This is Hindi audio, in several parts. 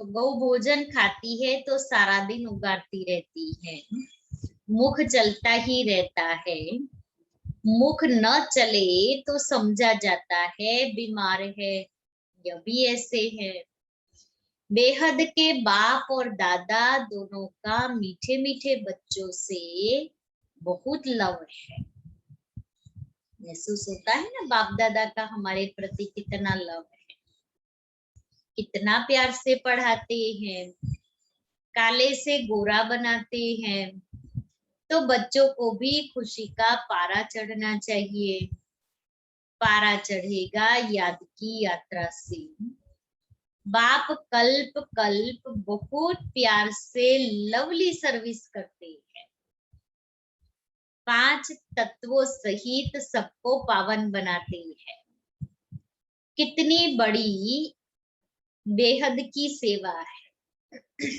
तो गौ भोजन खाती है तो सारा दिन उगाती रहती है, मुख चलता ही रहता है, मुख न चले तो समझा जाता है बीमार है। यह भी ऐसे है। बेहद के बाप और दादा दोनों का मीठे मीठे बच्चों से बहुत लव है। महसूस होता है ना बाप दादा का हमारे प्रति कितना लव है, कितना प्यार से पढ़ाते हैं, काले से गोरा बनाते हैं। तो बच्चों को भी खुशी का पारा चढ़ना चाहिए। पारा चढ़ेगा याद की यात्रा से। बाप कल्प कल्प बहुत प्यार से लवली सर्विस करते हैं। 5 तत्वों सहित सबको पावन बनाते हैं। कितनी बड़ी बेहद की सेवा है।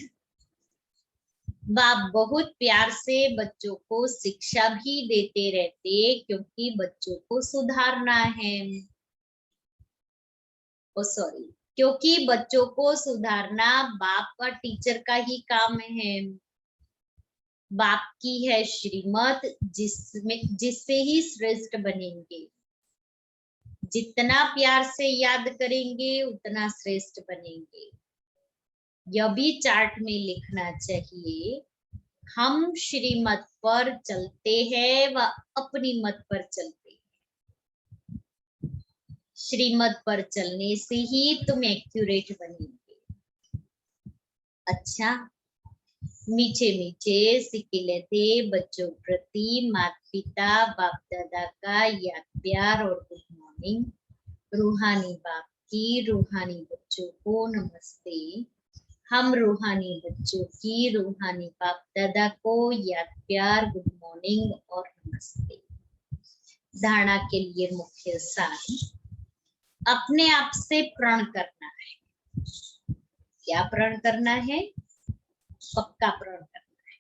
बाप बहुत प्यार से बच्चों को शिक्षा भी देते रहते, क्योंकि बच्चों को सुधारना है। क्योंकि बच्चों को सुधारना बाप का, टीचर का ही काम है। बाप की है श्रीमत, जिससे ही श्रेष्ठ बनेंगे। जितना प्यार से याद करेंगे उतना श्रेष्ठ बनेंगे। यह भी चार्ट में लिखना चाहिए। हम श्रीमत पर चलते हैं व अपनी मत पर चलते हैं। श्रीमत पर चलने से ही तुम एक्यूरेट बनेंगे। अच्छा, मीठे मीठे सिक्के थे बच्चों प्रति माता पिता बाप दादा का याद प्यार और गुड मॉर्निंग। रूहानी बाप की रूहानी बच्चों को नमस्ते। हम रूहानी बच्चों की रूहानी बाप दादा को याद प्यार गुड मॉर्निंग और नमस्ते। धारणा के लिए मुख्य सार, अपने आप से प्रण करना है। क्या प्रण करना है? पक्का प्रण करना है।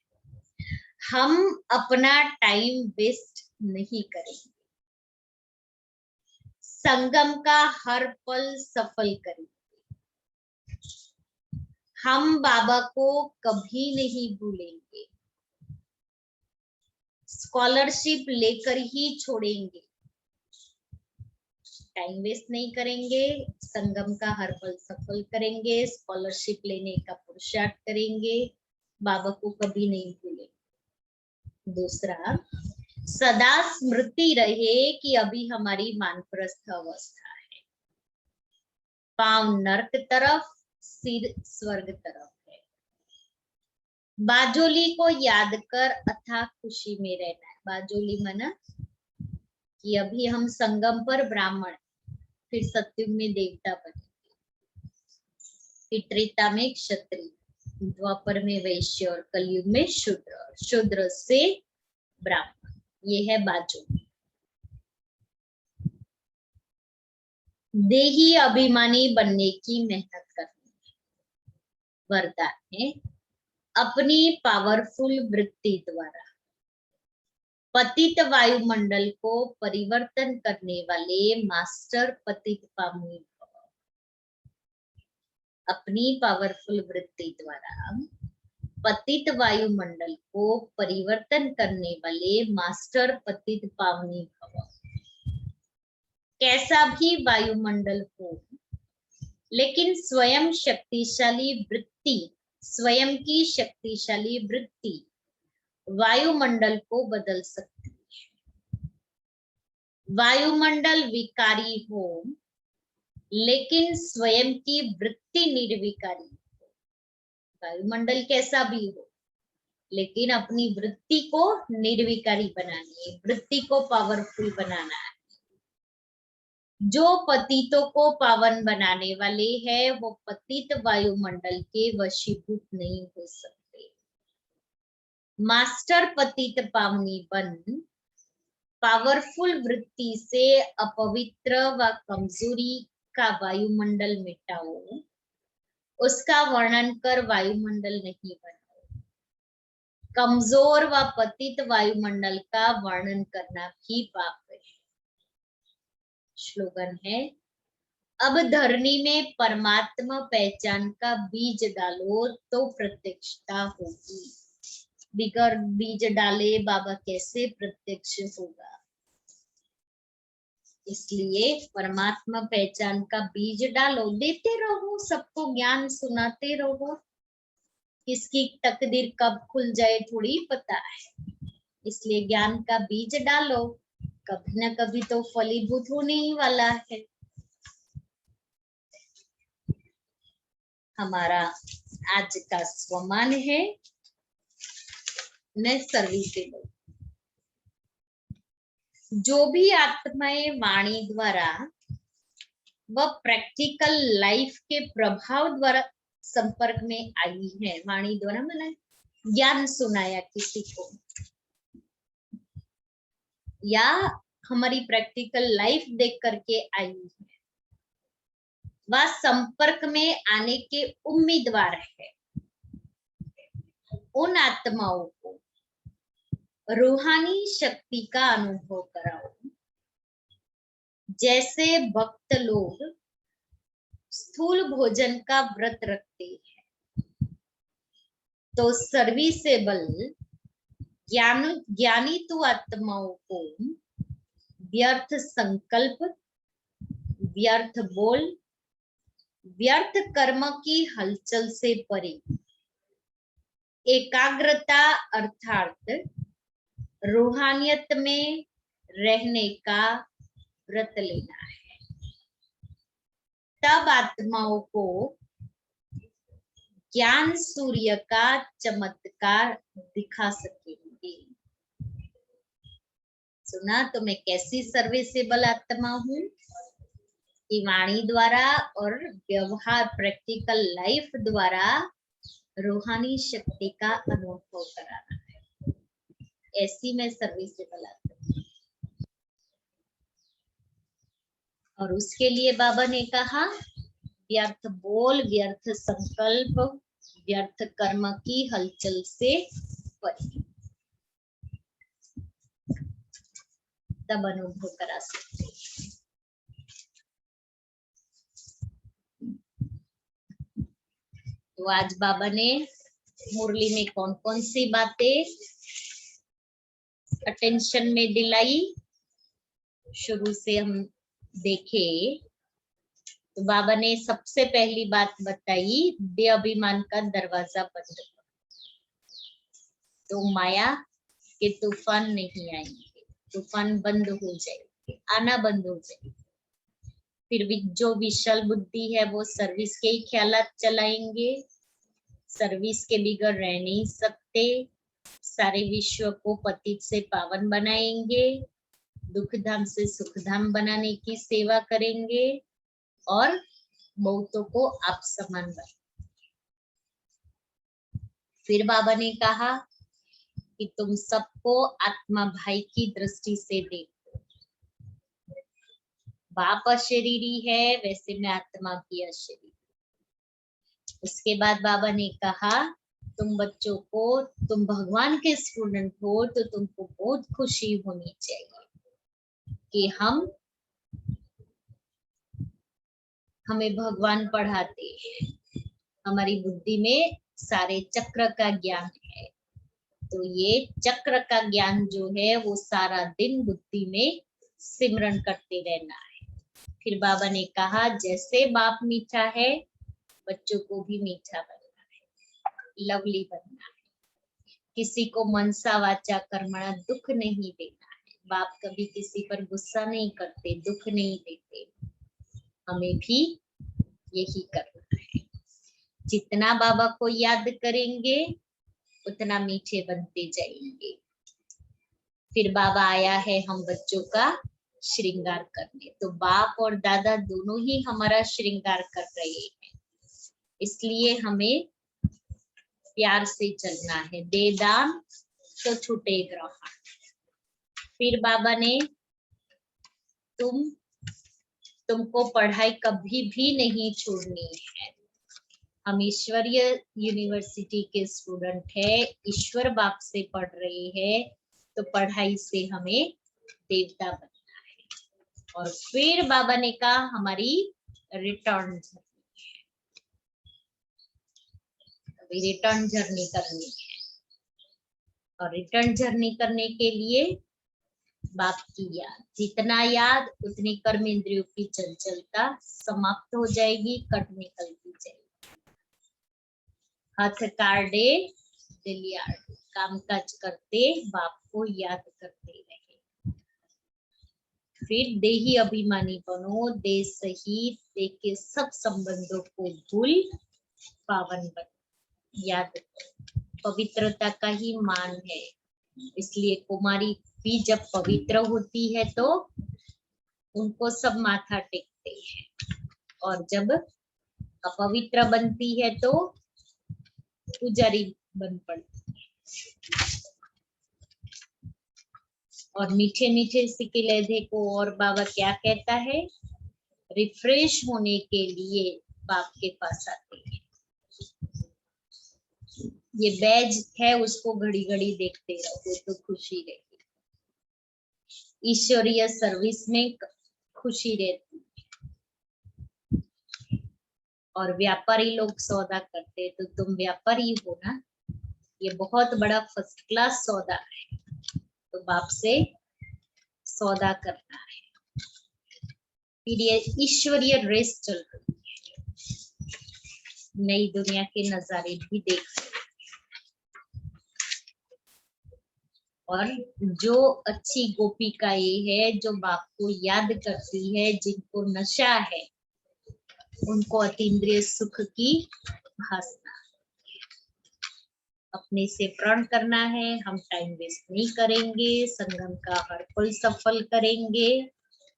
हम अपना टाइम वेस्ट नहीं करेंगे। संगम का हर पल सफल करेंगे। हम बाबा को कभी नहीं भूलेंगे। स्कॉलरशिप लेकर ही छोड़ेंगे। टाइम वेस्ट नहीं करेंगे। संगम का हर पल सफल करेंगे। स्कॉलरशिप लेने का पुरुषार्थ करेंगे। बाबा को कभी नहीं भूलेंगे। दूसरा, सदा स्मृति रहे कि अभी हमारी वानप्रस्थ अवस्था है। पांव नर्क तरफ, सिर स्वर्ग तरफ है। बाजोली को याद कर अथाह खुशी में रहना है। बाजोली मना कि अभी हम संगम पर ब्राह्मण, फिर सत्युग में देवता बनेंगे, फिर त्रेता में क्षत्रिय, द्वापर में वैश्य और कलयुग में शूद्र, शूद्र से ब्राह्मण। ये है बाजोली। देही अभिमानी बनने की मेहनत करनी है। वरदान है, अपनी पावरफुल वृत्ति द्वारा पतित वायुमंडल को परिवर्तन करने वाले मास्टर पतित पावनी भव। अपनी पावरफुल वृत्ति द्वारा पतित वायुमंडल को परिवर्तन करने वाले मास्टर पतित पावनी भव। कैसा भी वायुमंडल हो, लेकिन स्वयं शक्तिशाली वृत्ति, स्वयं की शक्तिशाली वृत्ति वायुमंडल को बदल सकती है। वायुमंडल विकारी हो, लेकिन स्वयं की वृत्ति निर्विकारी हो। वायुमंडल कैसा भी हो, लेकिन अपनी वृत्ति को निर्विकारी बनानी है, वृत्ति को पावरफुल बनाना है। जो पतितों को पावन बनाने वाले हैं, वो पतित वायुमंडल के वशीभूत नहीं हो सकते। मास्टर पतित पावनी बन पावरफुल वृत्ति से अपवित्र व कमजोरी का वायुमंडल मिटाओ। उसका वर्णन कर वायुमंडल नहीं बनाओ। कमजोर व पतित वायुमंडल का वर्णन करना भी पाप है। स्लोगन है, अब धरनी में परमात्मा पहचान का बीज डालो तो प्रत्यक्षता होगी। बिगर बीज डाले बाबा कैसे प्रत्यक्ष होगा। इसलिए परमात्मा पहचान का बीज डालो, देते रहो, सबको ज्ञान सुनाते रहो। किसकी तकदीर कब खुल जाए थोड़ी पता है, इसलिए ज्ञान का बीज डालो, कभी न कभी तो फलीभूत होने ही वाला है। हमारा आज का स्वमान है न सर्विसेबल। जो भी आत्माएं वाणी द्वारा व प्रैक्टिकल लाइफ के प्रभाव द्वारा संपर्क में आई है, वाणी द्वारा मैंने ज्ञान सुनाया किसी को, या हमारी प्रैक्टिकल लाइफ देख करके आई है, वह संपर्क में आने के उम्मीदवार है। उन आत्माओं को रूहानी शक्ति का अनुभव कराओ। जैसे भक्त लोग स्थूल भोजन का व्रत रखते हैं, तो सर्विसेबल ज्ञानी तो आत्माओं को व्यर्थ संकल्प, व्यर्थ बोल, व्यर्थ कर्म की हलचल से परे एकाग्रता अर्थात रूहानियत में रहने का व्रत लेना है। तब आत्माओं को ज्ञान सूर्य का चमत्कार दिखा सकेंगे। सुना तो मैं कैसी सर्विसेबल आत्मा हूँ कि वाणी द्वारा और व्यवहार प्रैक्टिकल लाइफ द्वारा रूहानी शक्ति का अनुभव कराना है। ऐसी मैं सर्विसेबल आत्मा। और उसके लिए बाबा ने कहा व्यर्थ बोल, व्यर्थ संकल्प, व्यर्थ कर्म की हलचल से परे, तब अनुभव करा सकते। तो आज बाबा ने मुरली में कौन कौन सी बातें अटेंशन में दिलाई, शुरू से हम देखे तो बाबा ने सबसे पहली बात बताई, देह अभिमान का दरवाजा बंद करो, तो माया के तूफान नहीं आएंगे, तूफान बंद हो जाएंगे, आना बंद हो जाएंगे। फिर भी जो विशाल बुद्धि है वो सर्विस के ही ख्यालात चलाएंगे, सर्विस के बिगड़ रह नहीं सकते, सारे विश्व को पतित से पावन बनाएंगे, दुख धाम से सुख धाम बनाने की सेवा करेंगे और बहुतों को आप समान बना। फिर बाबा ने कहा कि तुम सबको आत्मा भाई की दृष्टि से देखो। बाप अशरीरी है, वैसे मैं आत्मा भी अशरीरी। उसके बाद बाबा ने कहा तुम बच्चों को, तुम भगवान के स्टूडेंट हो तो तुमको बहुत खुशी होनी चाहिए कि हमें भगवान पढ़ाते हैं, हमारी बुद्धि में सारे चक्र का ज्ञान है। तो ये चक्र का ज्ञान जो है वो सारा दिन बुद्धि में सिमरन करते रहना है। फिर बाबा ने कहा जैसे बाप मीठा है, बच्चों को भी मीठा बनना है, लवली बनना है, किसी को मनसा वाचा कर्मणा दुख नहीं देना है। बाप कभी किसी पर गुस्सा नहीं करते, दुख नहीं देते, हमें भी यही करना है। जितना बाबा को याद करेंगे उतना मीठे बनते जाएंगे। फिर बाबा आया है हम बच्चों का श्रृंगार करने, तो बाप और दादा दोनों ही हमारा श्रृंगार कर रहे हैं, इसलिए हमें प्यार से चलना है। दे दान तो छूटे ग्रहण। फिर बाबा ने तुमको पढ़ाई कभी भी नहीं छोड़नी है। हम ईश्वरीय यूनिवर्सिटी के स्टूडेंट है, ईश्वर बाप से पढ़ रहे हैं, तो पढ़ाई से हमें देवता बनना है। और फिर बाबा ने कहा हमारी रिटर्न जर्नी, अभी रिटर्न जर्नी करनी है। और रिटर्न जर्नी करने के लिए बाप की याद, जितना याद उतनी कर्म इंद्रियों की चंचलता समाप्त हो जाएगी, कट निकलती जाएगी। हाथ काटे दिल याद, काम काज करते बाप को याद करते रहे। फिर देही अभिमानी बनो, देह सहित देह के सब संबंधों को भूल पावन बनो। याद करो, पवित्रता का ही मान है, इसलिए कुमारी भी जब पवित्र होती है तो उनको सब माथा टेकते हैं, और जब अपवित्र बनती है तो पुजारी बन पड़ती है। और मीठे मीठे सिकिले देखो, और बाबा क्या कहता है, रिफ्रेश होने के लिए बाप के पास आते हैं। ये बैज है, उसको घड़ी घड़ी देखते रहो तो खुशी रहती, ईश्वरीय सर्विस में खुशी रहती। और व्यापारी लोग सौदा करते, तो तुम व्यापारी हो ना, ये बहुत बड़ा फर्स्ट क्लास सौदा है, तो बाप से सौदा करना है। फिर ये ईश्वरीय रेस चल रही है, नई दुनिया के नजारे भी देख रहे। और जो अच्छी गोपिका ये है जो बाप को याद करती है, जिनको नशा है, उनको अतीन्द्रिय सुख की भासना। अपने से प्रण करना है, हम टाइम वेस्ट नहीं करेंगे, संगम का हर पल सफल करेंगे,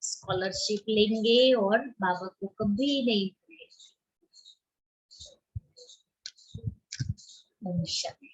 स्कॉलरशिप लेंगे और बाबा को कभी नहीं भूलेंगे। ओम शांति।